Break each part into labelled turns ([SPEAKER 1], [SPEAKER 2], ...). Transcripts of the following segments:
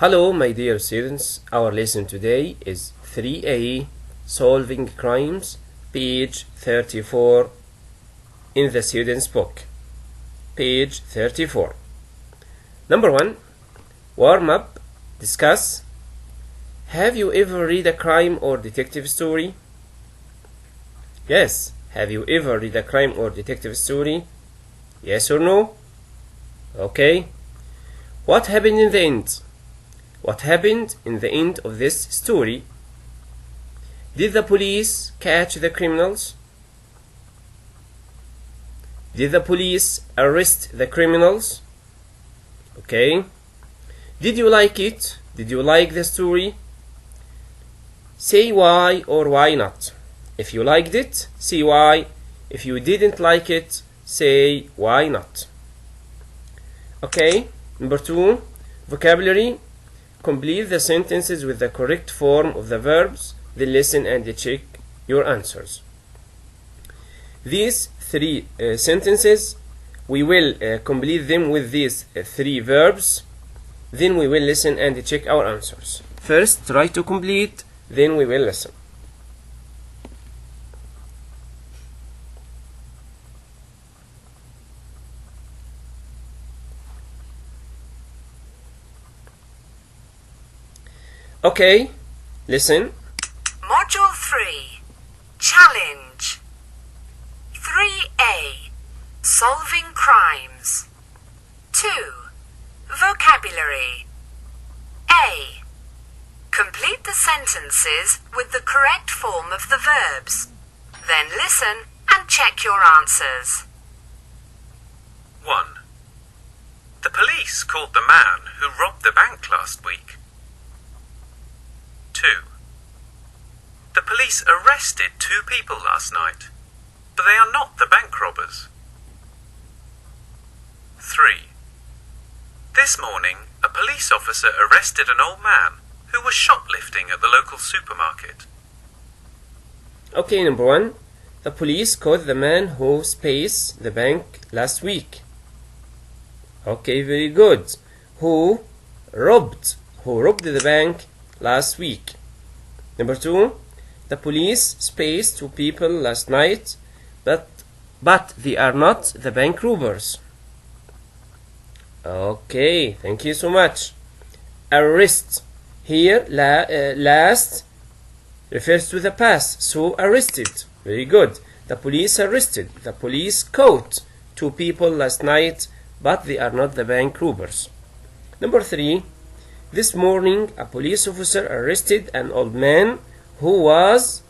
[SPEAKER 1] Hello, my dear students. Our lesson today is 3a, Solving Crimes, page 34 in the student's book. Page 34. Number 1, warm up, discuss. Have you ever read a crime or detective story? Yes. Have you ever read a crime or detective story? Yes or no? Okay. What happened in the end? What happened in the end of this story? Did the police catch the criminals? Did the police arrest the criminals? Okay. Did you like it? Did you like the story? Say why or why not. If you liked it, say why. If you didn't like it, say why not. Okay. Number 2, vocabulary. Complete the sentences with the correct form of the verbs, then listen and check your answers. These 3 sentences, we will complete them with these 3 verbs, then we will listen and check our answers. First, try to complete, then we will listen. Okay, listen.
[SPEAKER 2] Module 3, Challenge. 3a, Solving Crimes. 2, Vocabulary. A, complete the sentences with the correct form of the verbs. Then listen and check your answers.
[SPEAKER 3] 1. The police caught the man who robbed the bank last week. 2. The police arrested 2 people last night, but they are not the bank robbers. 3. This morning, a police officer arrested an old man who was shoplifting at the local supermarket.
[SPEAKER 1] Okay, number 1. The police caught the man who spaced the bank last week. Okay, very good. Who robbed the bank last week. Number 2, the police spaced 2 people last night, but they are not the bank robbers. Okay, thank you so much. Arrest. Here, last refers to the past, so arrested. Very good. The police arrested. The police caught 2 people last night, but they are not the bank robbers. Number 3, this morning, a police officer arrested an old man who was,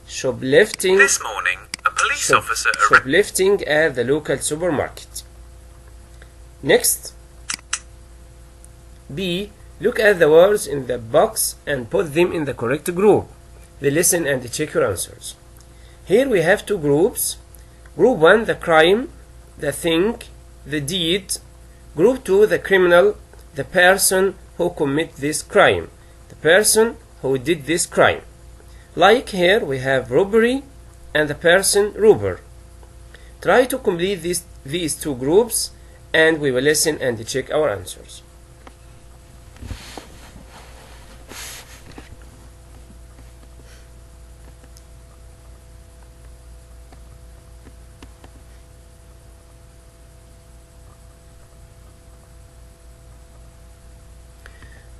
[SPEAKER 1] shoplifting.
[SPEAKER 3] This morning, a police officer
[SPEAKER 1] shoplifting at the local supermarket. Next, B, look at the words in the box and put them in the correct group. Then listen and check your answers. Here we have 2 groups. Group 1, the crime, the thing, the deed. Group 2, the criminal, the person who commit this crime, the person who did this crime. Like here we have robbery and the person robber. Try to complete these 2 groups and we will listen and check our answers.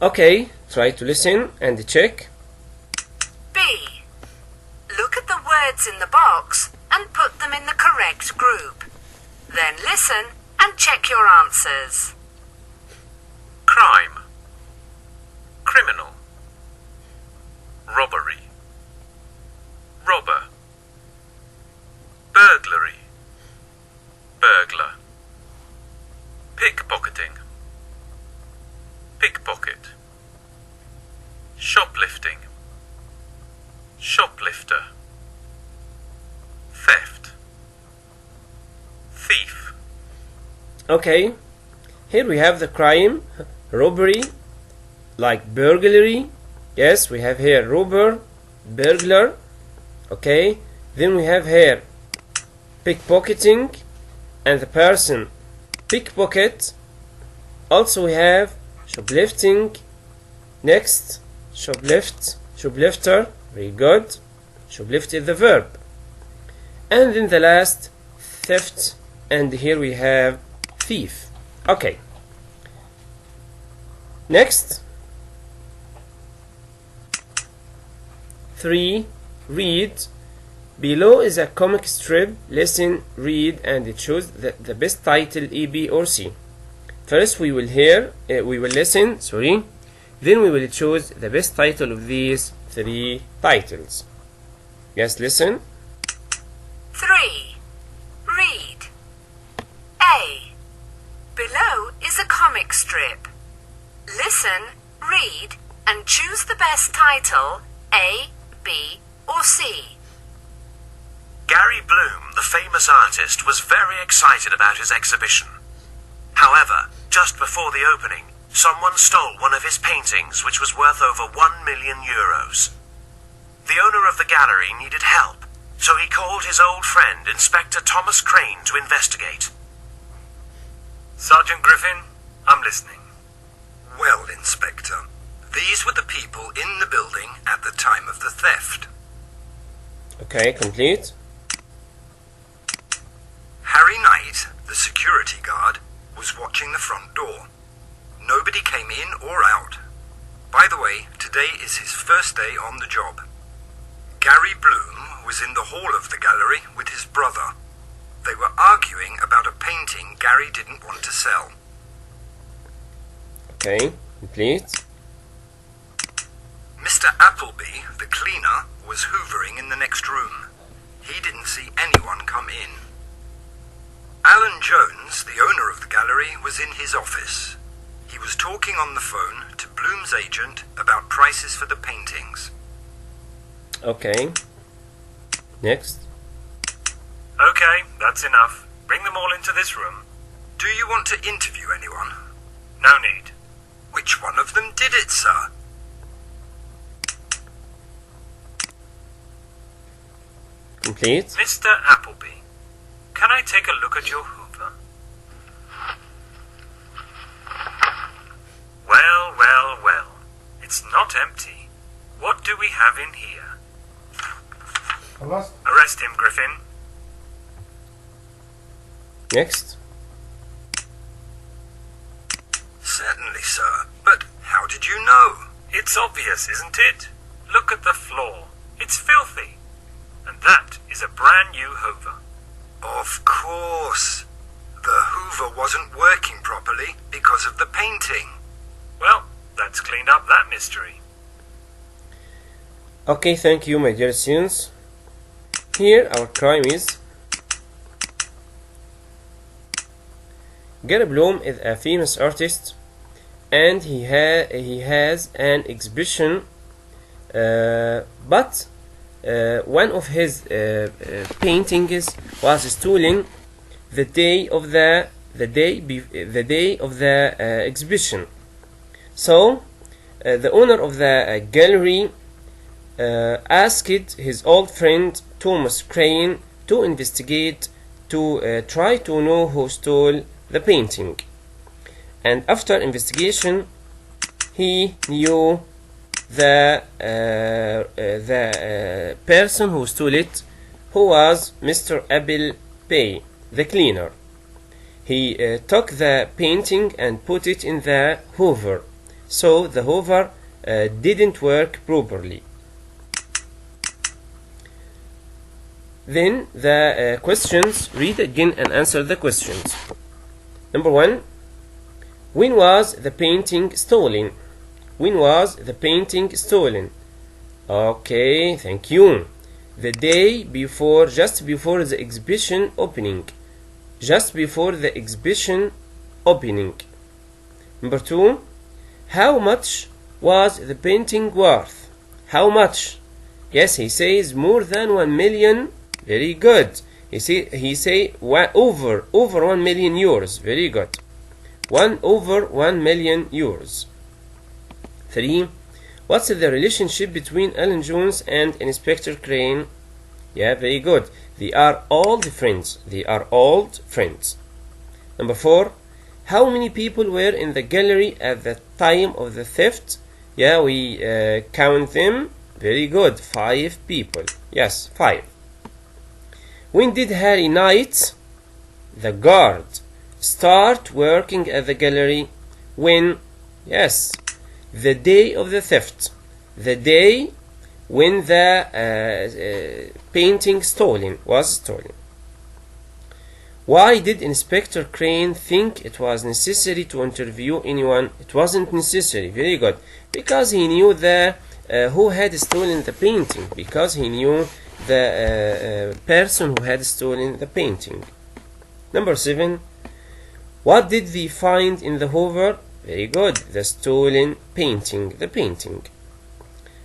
[SPEAKER 1] Okay, try to listen and check.
[SPEAKER 2] B, look at the words in the box and put them in the correct group. Then listen and check your answers.
[SPEAKER 3] crime, criminal, robbery, robber, burglary, burglar, pickpocketing, pickpocket, shoplifting, shoplifter, theft, thief.
[SPEAKER 1] Okay, here we have the crime, robbery, like burglary. Yes, we have here robber, burglar. Okay, then we have here pickpocketing and the person pickpocket. Also we have shoplifting. Next, shoplift, shoplifter. Very good. Shoplift is the verb. And then the last, theft, and here we have thief. Okay. Next, 3. Read. Below is a comic strip. Listen, read, and choose the best title, A, B, or C. First, we will listen. Then we will choose the best title of these 3 titles. Yes, listen.
[SPEAKER 2] 3. Read. A. Below is a comic strip. Listen, read, and choose the best title, A, B, or C.
[SPEAKER 3] Gary Bloom, the famous artist, was very excited about his exhibition. However, just before the opening, someone stole one of his paintings, which was worth over €1 million. The owner of the gallery needed help, so he called his old friend, Inspector Thomas Crane, to investigate.
[SPEAKER 4] Sergeant Griffin, I'm listening.
[SPEAKER 5] Well, Inspector, these were the people in the building at the time of the theft.
[SPEAKER 1] Okay, complete.
[SPEAKER 5] Harry Knight, the security guard, was watching the front door. Nobody came in or out. By the way, today is his first day on the job. Gary Bloom was in the hall of the gallery with his brother. They were arguing about a painting Gary didn't want to sell.
[SPEAKER 1] Okay, complete.
[SPEAKER 5] Mr. Appleby, the cleaner, was hoovering in the next room. He didn't see anyone come in. Alan Jones, the owner of the gallery, was in his office. He was talking on the phone to Bloom's agent about prices for the paintings.
[SPEAKER 1] Okay. Next.
[SPEAKER 4] Okay, that's enough. Bring them all into this room.
[SPEAKER 5] Do you want to interview anyone?
[SPEAKER 4] No need.
[SPEAKER 5] Which one of them did it, sir?
[SPEAKER 1] Complete.
[SPEAKER 4] Mr. Appleby, can I take a look at your Hoover? Well, well, well. It's not empty. What do we have in here? Arrest him, Griffin.
[SPEAKER 1] Next.
[SPEAKER 5] Certainly, sir. But how did you know?
[SPEAKER 4] It's obvious, isn't it? Look at the floor. It's filthy. And that is a brand new Hoover.
[SPEAKER 5] Of course. The Hoover wasn't working properly because of the painting.
[SPEAKER 4] Well, that's cleaned up that mystery.
[SPEAKER 1] Okay, thank you, my dear students. Here our crime is Gary Bloom is a famous artist, and he has an exhibition, but one of his paintings was stolen the day of the exhibition. So the owner of the gallery asked his old friend Thomas Crane to investigate to try to know who stole the painting. And after investigation, he knew the person who stole it, who was Mr. Appleby, the cleaner. He took the painting and put it in the Hoover, so the Hoover didn't work properly. Then the questions, read again and answer the questions. Number 1, when was the painting stolen? When was the painting stolen? Okay, thank you. The day before, just before the exhibition opening. Just before the exhibition opening. Number 2, how much was the painting worth? How much? Yes, he says more than 1 million. Very good. He say over 1 million euros. Very good. Over 1 million euros. 3. What's the relationship between Alan Jones and Inspector Crane? Yeah, very good. They are old friends. They are old friends. Number 4. How many people were in the gallery at the time of the theft? Yeah, we count them. Very good. 5 people. Yes, 5. When did Harry Knight, the guard, start working at the gallery? When? Yes, the day of the theft. The day when the painting was stolen. Why did Inspector Crane think it was necessary to interview anyone? It wasn't necessary. Very good. Because he knew who had stolen the painting. Because he knew the person who had stolen the painting. Number 7. What did they find in the Hoover? Very good. The stolen painting. The painting.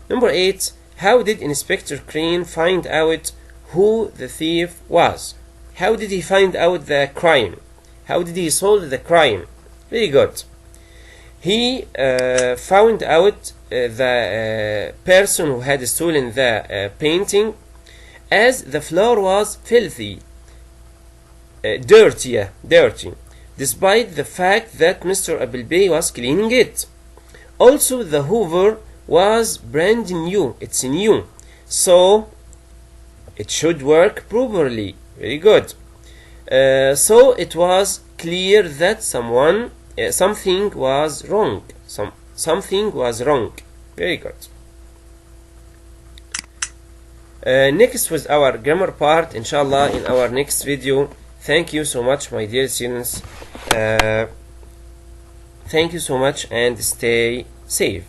[SPEAKER 1] Number 8. How did Inspector Crane find out who the thief was? How did he find out the crime? How did he solve the crime? Very good. He found out the person who had stolen the painting, as the floor was filthy, dirty, despite the fact that Mr. Appleby was cleaning it. Also, the Hoover was brand new. It's new, so it should work properly. Very good. So it was clear that something was wrong. Something was wrong. Very good. Next was our grammar part, inshallah, in our next video. Thank you so much, my dear students. Thank you so much, and stay safe.